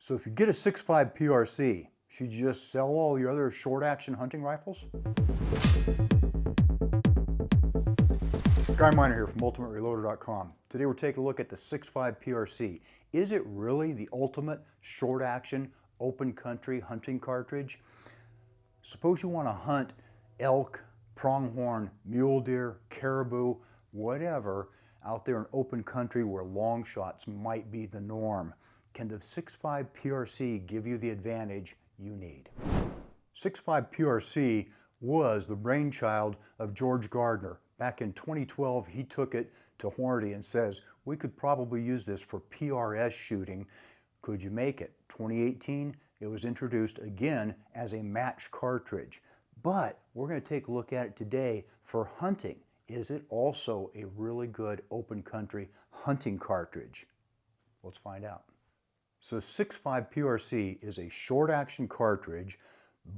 So if you get a 6.5 PRC, should you just sell all your other short action hunting rifles? Guy Miner here from UltimateReloader.com. Today we're taking a look at the 6.5 PRC. Is it really the ultimate short action open country hunting cartridge? Suppose you want to hunt elk, pronghorn, mule deer, caribou, whatever, out there in open country where long shots might be the norm. Can the 6.5 PRC give you the advantage you need? 6.5 PRC was the brainchild of George Gardner. Back in 2012, he took it to Hornady and says, we could probably use this for PRS shooting. Could you make it? 2018, it was introduced again as a match cartridge. But we're going to take a look at it today for hunting. Is it also a really good open country hunting cartridge? Let's find out. So 6.5 PRC is a short action cartridge,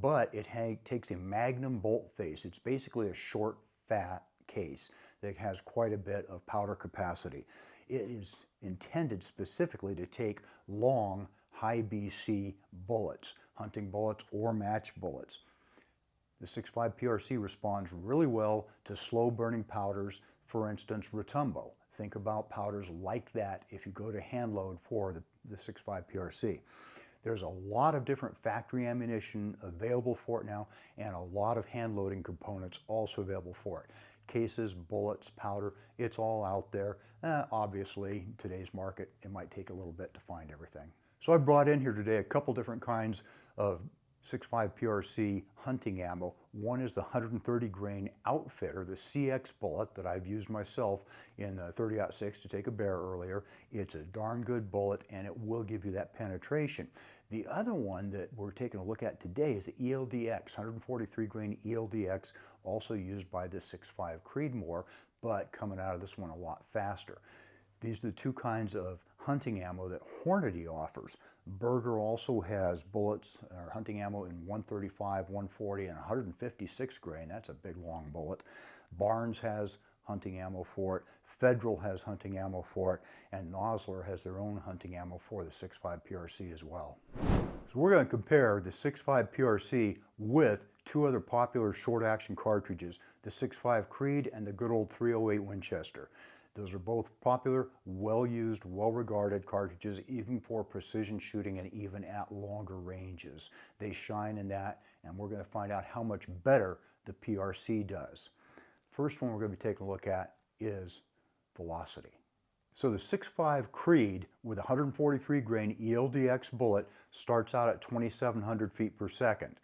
but it takes a magnum bolt face. It's basically a short, fat case that has quite a bit of powder capacity. It is intended specifically to take long, high BC bullets, hunting bullets or match bullets. The 6.5 PRC responds really well to slow burning powders, for instance, Rotumbo. Think about powders like that if you go to hand load for the 6.5 PRC. There's a lot of different factory ammunition available for it now, and a lot of hand loading components also available for it. Cases, bullets, powder, it's all out there. Obviously, in today's market, it might take a little bit to find everything. So I brought in here today a couple different kinds of 6.5 PRC hunting ammo. One is the 130 grain Outfitter, the CX bullet that I've used myself in 30-06 to take a bear earlier. It's a darn good bullet and it will give you that penetration. The other one that we're taking a look at today is the ELDX, 143 grain ELDX, also used by the 6.5 Creedmoor, but coming out of this one a lot faster. These are the two kinds of hunting ammo that Hornady offers. Berger also has bullets or hunting ammo in 135, 140, and 156 grain. That's a big long bullet. Barnes has hunting ammo for it. Federal has hunting ammo for it. And Nosler has their own hunting ammo for the 6.5 PRC as well. So we're going to compare the 6.5 PRC with two other popular short action cartridges, the 6.5 Creed and the good old 308 Winchester. Those are both popular, well-used, well-regarded cartridges, even for precision shooting and even at longer ranges. They shine in that, and we're going to find out how much better the PRC does. First one we're going to be taking a look at is velocity. So the 6.5 Creed with 143 grain ELDX bullet starts out at 2,700 feet per second.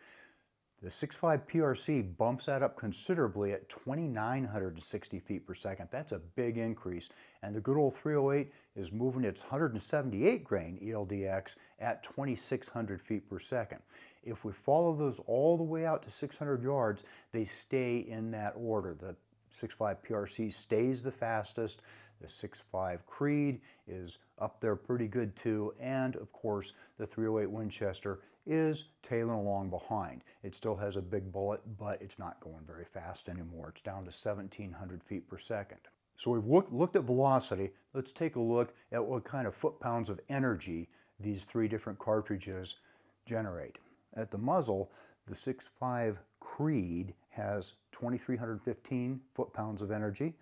The 6.5 PRC bumps that up considerably at 2,960 feet per second. That's a big increase. And the good old 308 is moving its 178 grain ELDX at 2,600 feet per second. If we follow those all the way out to 600 yards, they stay in that order. The 6.5 PRC stays the fastest. The 6.5 Creed is up there pretty good too, and of course the 308 Winchester is tailing along behind. It still has a big bullet, but it's not going very fast anymore. It's down to 1,700 feet per second. So we've looked at velocity. Let's take a look at what kind of foot-pounds of energy these three different cartridges generate. At the muzzle, the 6.5 Creed has 2,315 foot-pounds of energy.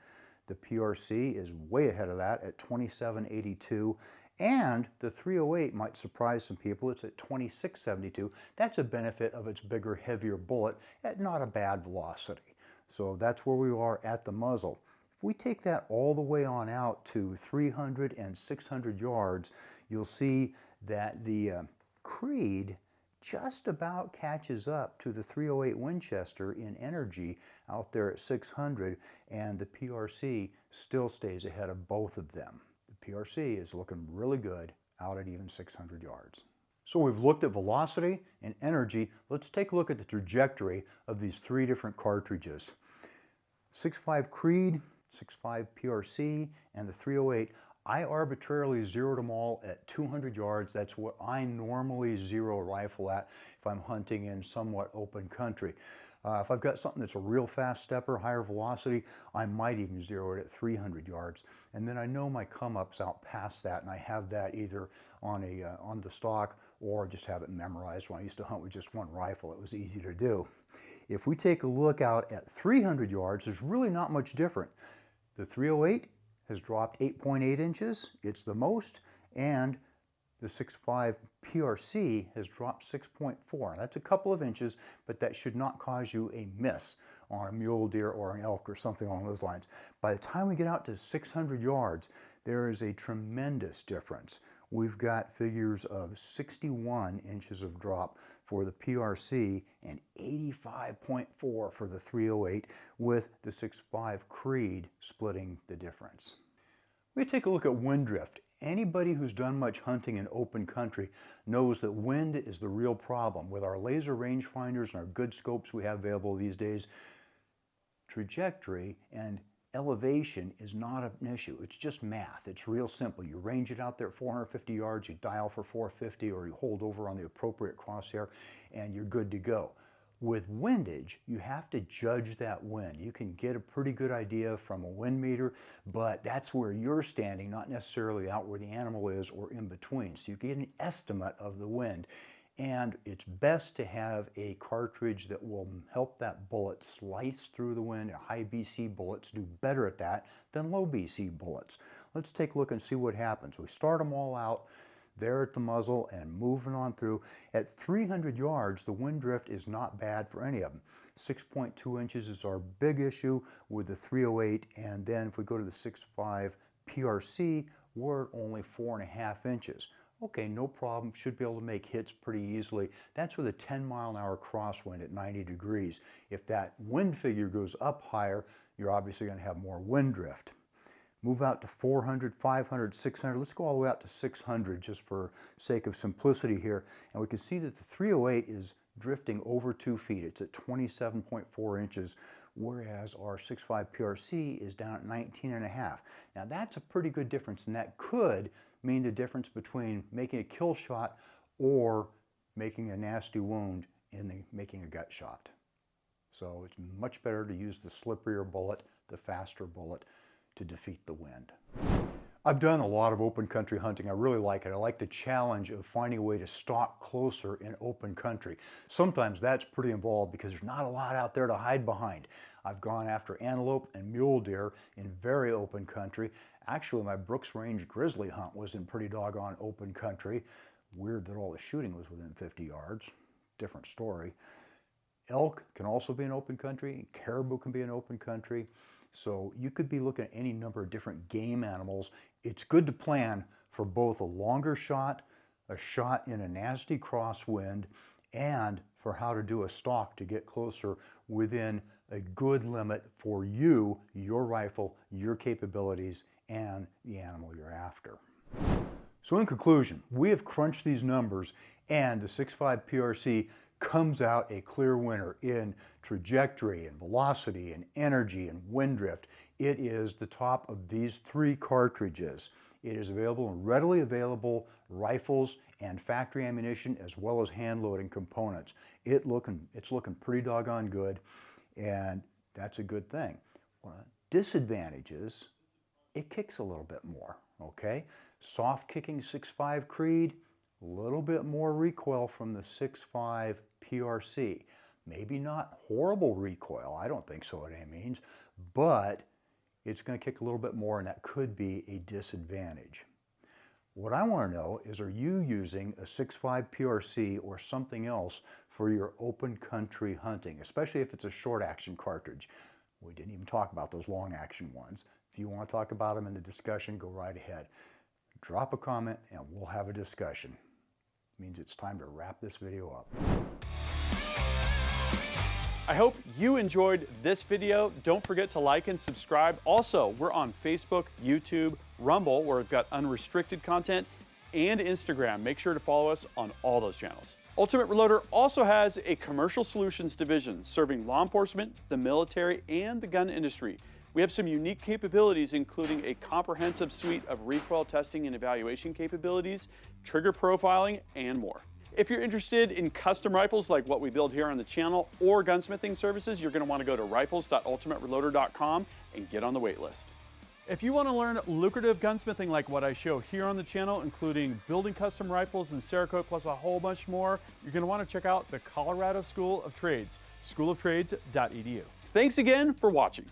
The PRC is way ahead of that at 2,782, and the 308 might surprise some people. It's at 2,672. That's a benefit of its bigger, heavier bullet at not a bad velocity. So that's where we are at the muzzle. If we take that all the way on out to 300 and 600 yards, you'll see that the Creed just about catches up to the 308 Winchester in energy out there at 600, and the PRC still stays ahead of both of them. The PRC is looking really good out at even 600 yards. So we've looked at velocity and energy. Let's take a look at the trajectory of these three different cartridges. 6.5 Creed, 6.5 PRC, and the 308. I arbitrarily zeroed them all at 200 yards. That's what I normally zero a rifle at if I'm hunting in somewhat open country. If I've got something that's a real fast stepper, higher velocity, I might even zero it at 300 yards. And then I know my come-up's out past that, and I have that either on the stock or just have it memorized. When I used to hunt with just one rifle, it was easy to do. If we take a look out at 300 yards, there's really not much different. The 308 has dropped 8.8 inches. It's the most, and the 6.5 PRC has dropped 6.4. That's a couple of inches, but that should not cause you a miss on a mule deer or an elk or something along those lines. By the time we get out to 600 yards, there is a tremendous difference. We've got figures of 61 inches of drop for the PRC and 85.4 for the 308, with the 6.5 Creed splitting the difference. We take a look at wind drift. Anybody who's done much hunting in open country knows that wind is the real problem. With our laser rangefinders and our good scopes we have available these days, trajectory and elevation is not an issue. It's just math. It's real simple. You range it out there at 450 yards, you dial for 450, or you hold over on the appropriate crosshair, and you're good to go. With windage, you have to judge that wind. You can get a pretty good idea from a wind meter, but that's where you're standing, not necessarily out where the animal is or in between. So you get an estimate of the wind. And it's best to have a cartridge that will help that bullet slice through the wind. High BC bullets do better at that than low BC bullets. Let's take a look and see what happens. We start them all out there at the muzzle and moving on through. At 300 yards, the wind drift is not bad for any of them. 6.2 inches is our big issue with the 308, and then if we go to the 6.5 PRC, we're at only 4.5 inches. Okay, no problem, should be able to make hits pretty easily. That's with a 10-mile-an-hour crosswind at 90 degrees. If that wind figure goes up higher, you're obviously going to have more wind drift. Move out to 400, 500, 600. Let's go all the way out to 600 just for sake of simplicity here. And we can see that the 308 is drifting over 2 feet. It's at 27.4 inches, whereas our 6.5 PRC is down at 19.5. Now that's a pretty good difference, and that could mean the difference between making a kill shot or making a nasty wound in making a gut shot. So it's much better to use the slipperier bullet, the faster bullet, to defeat the wind. I've done a lot of open country hunting. I really like it. I like the challenge of finding a way to stalk closer in open country. Sometimes that's pretty involved because there's not a lot out there to hide behind. I've gone after antelope and mule deer in very open country. Actually, my Brooks Range grizzly hunt was in pretty doggone open country. Weird that all the shooting was within 50 yards. Different story. Elk can also be in open country. Caribou can be in open country. So you could be looking at any number of different game animals. It's good to plan for both a longer shot, a shot in a nasty crosswind, and for how to do a stalk to get closer within a good limit for you, your rifle, your capabilities, and the animal you're after. So in conclusion, we have crunched these numbers, and the 6.5 PRC comes out a clear winner in trajectory and velocity and energy and wind drift. It is the top of these 3 cartridges. It is available in readily available rifles and factory ammunition, as well as hand loading components. It's looking pretty doggone good, and that's a good thing. Disadvantages, it kicks a little bit more, okay? Soft kicking 6.5 Creed, a little bit more recoil from the 6.5 PRC. Maybe not horrible recoil, I don't think so at any means, but it's going to kick a little bit more, and that could be a disadvantage. What I want to know is, are you using a 6.5 PRC or something else for your open country hunting, especially if it's a short action cartridge? We didn't even talk about those long action ones. If you want to talk about them in the discussion, go right ahead. Drop a comment and we'll have a discussion. It means it's time to wrap this video up. I hope you enjoyed this video. Don't forget to like and subscribe. Also, we're on Facebook, YouTube, Rumble, where we've got unrestricted content, and Instagram. Make sure to follow us on all those channels. Ultimate Reloader also has a commercial solutions division serving law enforcement, the military, and the gun industry. We have some unique capabilities, including a comprehensive suite of recoil testing and evaluation capabilities, trigger profiling, and more. If you're interested in custom rifles like what we build here on the channel or gunsmithing services, you're going to want to go to rifles.ultimatereloader.com and get on the wait list. If you want to learn lucrative gunsmithing like what I show here on the channel, including building custom rifles and Cerakote plus a whole bunch more, you're going to want to check out the Colorado School of Trades, schooloftrades.edu. Thanks again for watching.